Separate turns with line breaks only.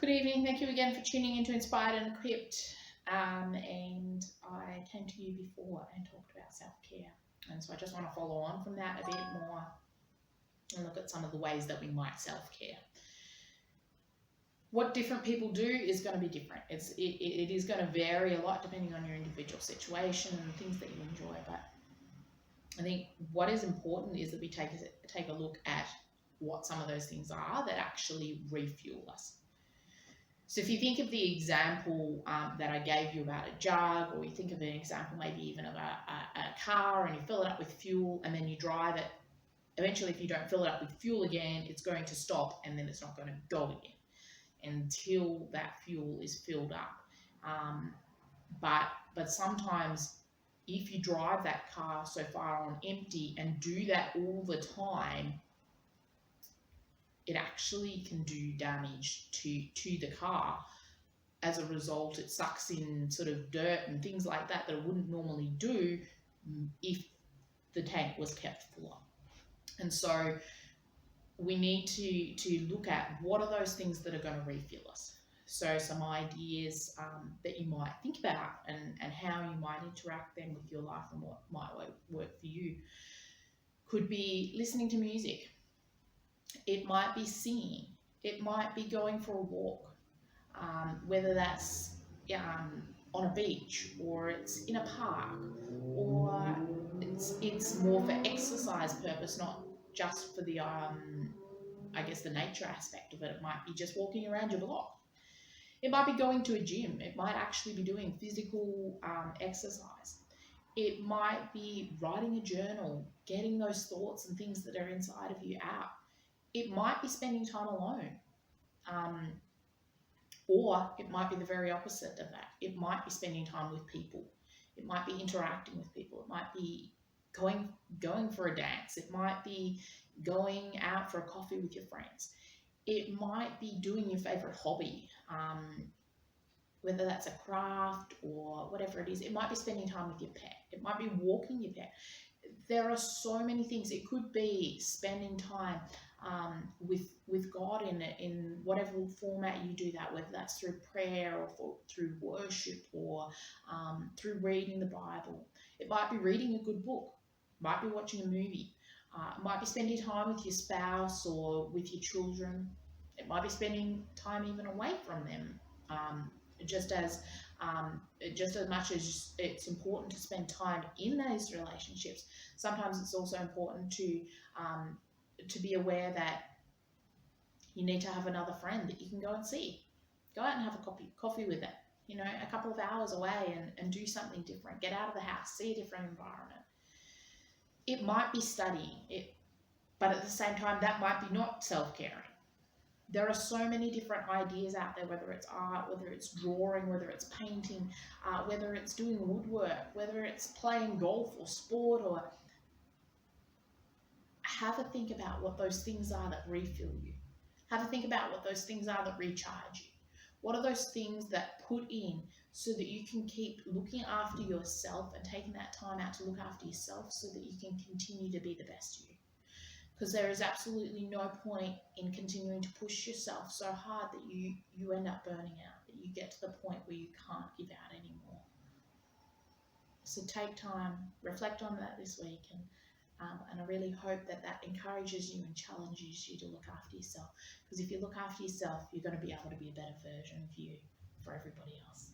Good evening. Thank you again for tuning into Inspired and Equipped. And I came to you before and talked about self care. And so I just want to follow on from that a bit more and look at some of the ways that we might self care. What different people do is going to be different. It is going to vary a lot depending on your individual situation and things that you enjoy. But I think what is important is that we take a look at what some of those things are that actually refuel us. So if you think of the example that I gave you about a jug, or you think of an example maybe even of a car, and you fill it up with fuel and then you drive it, eventually if you don't fill it up with fuel again, it's going to stop and then it's not going to go again until that fuel is filled up. But sometimes if you drive that car so far on empty and do that all the time, it actually can do damage to the car. As a result, it sucks in sort of dirt and things like that it wouldn't normally do if the tank was kept full up. And so we need to look at what are those things that are going to refuel us. So some ideas that you might think about and how you might interact then with your life and what might work for you. Could be listening to music. It might be singing. It might be going for a walk, whether that's on a beach or it's in a park or it's more for exercise purpose, not just for the I guess the nature aspect of it. It might be just walking around your block. It might be going to a gym. It might actually be doing physical exercise. It might be writing a journal, getting those thoughts and things that are inside of you out. It might be spending time alone. Or it might be the very opposite of that. It might be spending time with people. It might be interacting with people. It might be going for a dance. It might be going out for a coffee with your friends. It might be doing your favorite hobby, whether that's a craft or whatever it is. It might be spending time with your pet. It might be walking your pet. There are so many things. It could be spending time with God in whatever format you do that, whether that's through prayer or through worship or through reading the Bible. It might be reading a good book. It might be watching a movie. It might be spending time with your spouse or with your children. It might be spending time even away from them. Just as just as much as it's important to spend time in those relationships, sometimes it's also important to be aware that you need to have another friend that you can go and see. Go out and have a coffee with it, a couple of hours away and do something different. Get out of the house, see a different environment. It might be studying, but at the same time, that might be not self-caring. There are so many different ideas out there, whether it's art, whether it's drawing, whether it's painting, whether it's doing woodwork, whether it's playing golf or sport, or have a think about what those things are that refill you. Have a think about what those things are that recharge you. What are those things that put in so that you can keep looking after yourself and taking that time out to look after yourself so that you can continue to be the best you. Because there is absolutely no point in continuing to push yourself so hard that you end up burning out, that you get to the point where you can't give out anymore. So take time, reflect on that this week, and I really hope that encourages you and challenges you to look after yourself. Because if you look after yourself, you're going to be able to be a better version of you for everybody else.